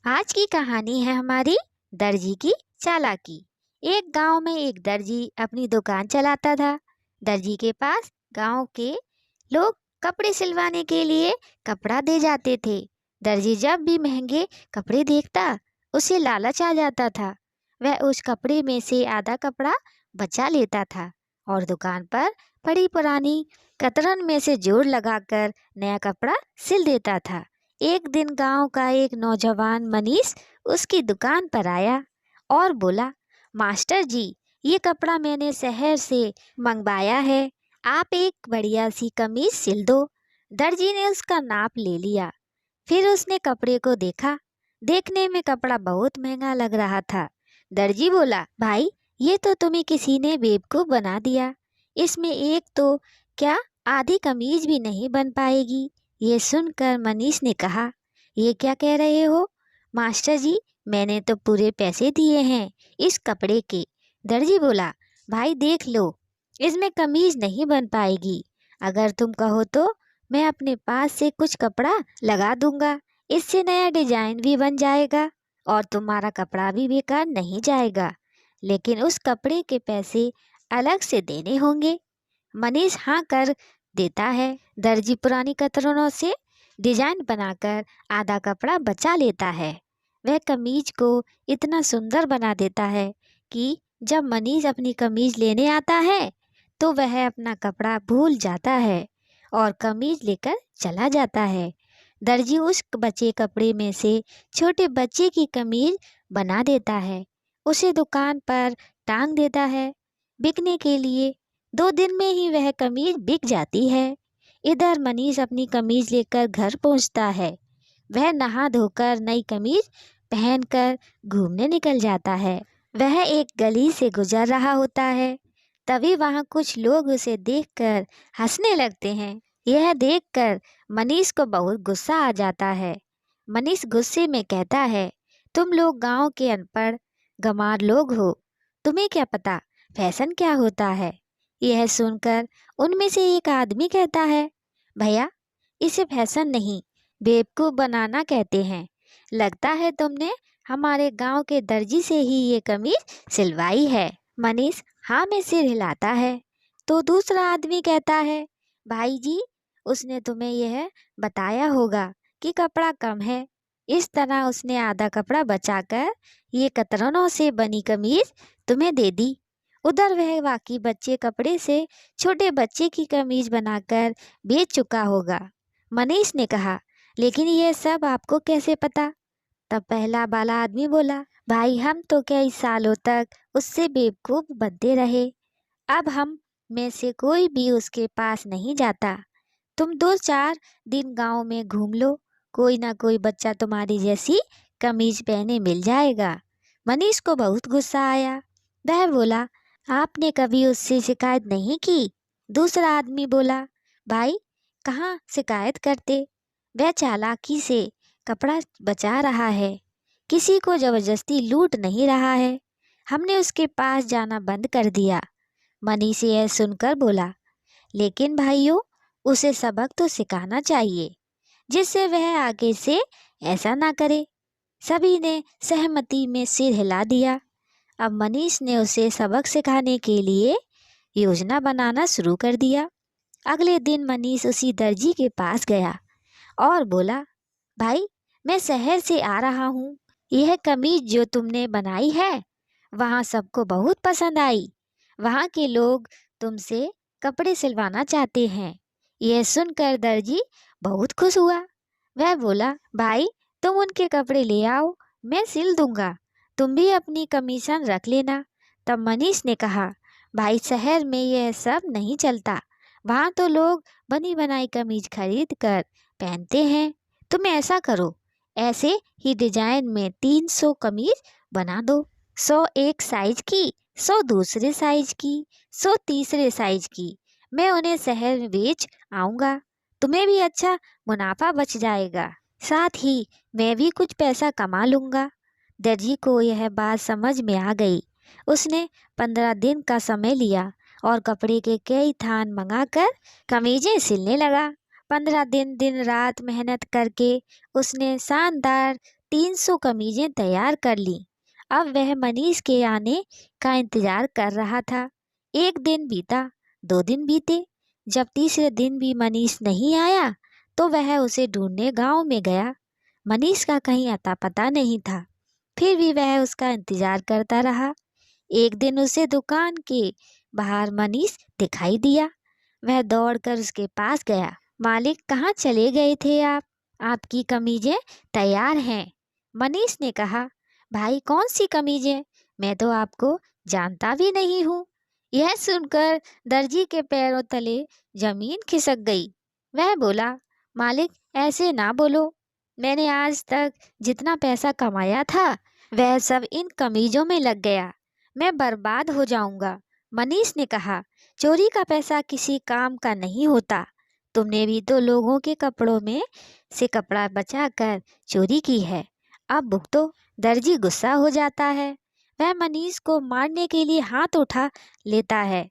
आज की कहानी है हमारी दर्जी की चालाकी। एक गांव में एक दर्जी अपनी दुकान चलाता था। दर्जी के पास गांव के लोग कपड़े सिलवाने के लिए कपड़ा दे जाते थे। दर्जी जब भी महंगे कपड़े देखता उसे लालच आ जाता था। वह उस कपड़े में से आधा कपड़ा बचा लेता था और दुकान पर पड़ी पुरानी कतरन में से जोड़ लगाकर नया कपड़ा सिल देता था। एक दिन गांव का एक नौजवान मनीष उसकी दुकान पर आया और बोला, मास्टर जी, ये कपड़ा मैंने शहर से मंगवाया है, आप एक बढ़िया सी कमीज सिल दो। दर्जी ने उसका नाप ले लिया। फिर उसने कपड़े को देखा। देखने में कपड़ा बहुत महंगा लग रहा था। दर्जी बोला, भाई, ये तो तुम्हें किसी ने बेवकूफ बना दिया। इसमें एक तो क्या आधी कमीज भी नहीं बन पाएगी। ये सुनकर मनीष ने कहा, ये क्या कह रहे हो मास्टर जी, मैंने तो पूरे पैसे दिए हैं इस कपड़े के। दर्जी बोला, भाई देख लो, इसमें कमीज नहीं बन पाएगी। अगर तुम कहो तो मैं अपने पास से कुछ कपड़ा लगा दूंगा, इससे नया डिजाइन भी बन जाएगा और तुम्हारा कपड़ा भी बेकार नहीं जाएगा, लेकिन उस कपड़े के पैसे अलग से देने होंगे। मनीष हाँ कर देता है। दर्जी पुरानी कतरनों से डिजाइन बनाकर आधा कपड़ा बचा लेता है। वह कमीज को इतना सुंदर बना देता है कि जब मनीष अपनी कमीज लेने आता है तो वह अपना कपड़ा भूल जाता है और कमीज लेकर चला जाता है। दर्जी उस बचे कपड़े में से छोटे बच्चे की कमीज बना देता है, उसे दुकान पर टांग देता है बिकने के लिए। 2 दिन में ही वह कमीज बिक जाती है। इधर मनीष अपनी कमीज लेकर घर पहुंचता है। वह नहा धोकर नई कमीज पहनकर घूमने निकल जाता है। वह एक गली से गुजर रहा होता है। तभी वहां कुछ लोग उसे देखकर हंसने लगते हैं। यह देखकर मनीष को बहुत गुस्सा आ जाता है। मनीष गुस्से में कहता है, तुम लोग गांव के अनपढ़ गंवार लोग हो, तुम्हें क्या पता फैशन क्या होता है। यह सुनकर उनमें से एक आदमी कहता है, भैया, इसे फैशन नहीं, बेवकूफ बनाना कहते हैं। लगता है तुमने हमारे गांव के दर्जी से ही ये कमीज सिलवाई है। मनीष हाँ में सिर हिलाता है। तो दूसरा आदमी कहता है, भाई जी, उसने तुम्हें यह बताया होगा कि कपड़ा कम है, इस तरह उसने आधा कपड़ा बचाकर ये कतरनों से बनी कमीज तुम्हें दे दी। उधर वह बाकी बच्चे कपड़े से छोटे बच्चे की कमीज बनाकर बेच चुका होगा। मनीष ने कहा, लेकिन यह सब आपको कैसे पता। तब पहला वाला आदमी बोला, भाई, हम तो कई सालों तक उससे बेवकूफ बनते रहे। अब हम में से कोई भी उसके पास नहीं जाता। तुम 2-4 दिन गांव में घूम लो, कोई ना कोई बच्चा तुम्हारी जैसी कमीज पहने मिल जाएगा। मनीष को बहुत गुस्सा आया। वह बोला, आपने कभी उससे शिकायत नहीं की। दूसरा आदमी बोला, भाई, कहाँ शिकायत करते, वह चालाकी से कपड़ा बचा रहा है, किसी को जबरदस्ती लूट नहीं रहा है, हमने उसके पास जाना बंद कर दिया। मनीष यह सुनकर बोला, लेकिन भाइयों, उसे सबक तो सिखाना चाहिए जिससे वह आगे से ऐसा ना करे। सभी ने सहमति में सिर हिला दिया। अब मनीष ने उसे सबक सिखाने के लिए योजना बनाना शुरू कर दिया। अगले दिन मनीष उसी दर्जी के पास गया और बोला, भाई, मैं शहर से आ रहा हूँ, यह कमीज जो तुमने बनाई है वहाँ सबको बहुत पसंद आई। वहाँ के लोग तुमसे कपड़े सिलवाना चाहते हैं। यह सुनकर दर्जी बहुत खुश हुआ। वह बोला, भाई, तुम उनके कपड़े ले आओ, मैं सिल दूंगा, तुम भी अपनी कमीशन रख लेना। तब मनीष ने कहा, भाई, शहर में यह सब नहीं चलता, वहाँ तो लोग बनी बनाई कमीज खरीद कर पहनते हैं। तुम ऐसा करो, ऐसे ही डिजाइन में 300 कमीज बना दो, 100 एक साइज की, 100 दूसरे साइज की, 100 तीसरे साइज की। मैं उन्हें शहर में बेच आऊँगा, तुम्हें भी अच्छा मुनाफा बच जाएगा, साथ ही मैं भी कुछ पैसा कमा लूँगा। दर्जी को यह बात समझ में आ गई। उसने 15 दिन का समय लिया और कपड़े के कई थान मंगाकर कमीजें सिलने लगा। 15 दिन दिन रात मेहनत करके उसने शानदार 300 कमीजें तैयार कर ली। अब वह मनीष के आने का इंतजार कर रहा था। एक दिन बीता, 2 दिन बीते। जब तीसरे दिन भी मनीष नहीं आया तो वह उसे ढूंढने गांव में गया। मनीष का कहीं अता पता नहीं था। फिर भी वह उसका इंतजार करता रहा। एक दिन उसे दुकान के बाहर मनीष दिखाई दिया। वह दौड़कर उसके पास गया। मालिक, कहाँ चले गए थे आप? आपकी कमीजें तैयार हैं। मनीष ने कहा, भाई कौन सी कमीजें? मैं तो आपको जानता भी नहीं हूँ। यह सुनकर दर्जी के पैरों तले जमीन खिसक गई। वह बोला, मालिक ऐसे ना बोलो। मैंने आज तक जितना पैसा कमाया था वह सब इन कमीजों में लग गया। मैं बर्बाद हो जाऊंगा। मनीष ने कहा, चोरी का पैसा किसी काम का नहीं होता। तुमने भी तो लोगों के कपड़ों में से कपड़ा बचाकर चोरी की है। अब भुगतो। दर्जी गुस्सा हो जाता है। वह मनीष को मारने के लिए हाथ उठा लेता है।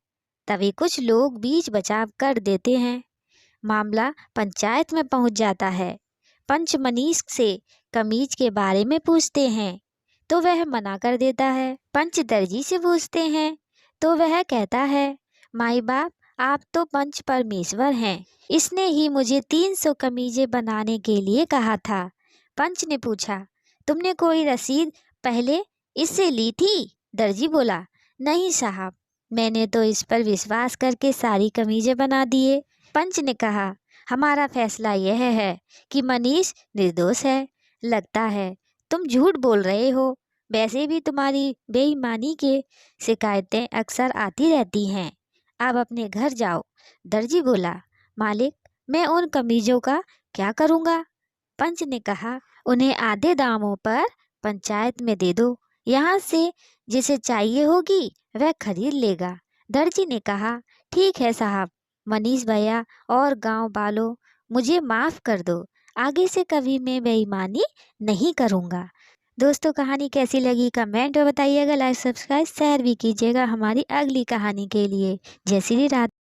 तभी कुछ लोग बीच बचाव कर देते हैं। मामला पंचायत में पहुंच जाता है। पंच मनीष से कमीज के बारे में पूछते हैं तो वह मना कर देता है। पंच दर्जी से पूछते हैं तो वह कहता है, माई बाप आप तो पंच परमेश्वर हैं। इसने ही मुझे 300 कमीजें बनाने के लिए कहा था। पंच ने पूछा, तुमने कोई रसीद पहले इससे ली थी? दर्जी बोला, नहीं साहब, मैंने तो इस पर विश्वास करके सारी कमीजें बना दिए। पंच ने कहा, हमारा फैसला यह है कि मनीष निर्दोष है। लगता है तुम झूठ बोल रहे हो। वैसे भी तुम्हारी बेईमानी के शिकायतें अक्सर आती रहती हैं। अब अपने घर जाओ। दर्जी बोला, मालिक मैं उन कमीजों का क्या करूँगा? पंच ने कहा, उन्हें आधे दामों पर पंचायत में दे दो। यहाँ से जिसे चाहिए होगी वह खरीद लेगा। दर्जी ने कहा, ठीक है साहब। मनीष भैया और गांव वालों, मुझे माफ़ कर दो। आगे से कभी मैं बेईमानी नहीं करूँगा। दोस्तों, कहानी कैसी लगी कमेंट में बताइएगा। लाइक सब्सक्राइब शेयर भी कीजिएगा हमारी अगली कहानी के लिए। जय श्री राधे।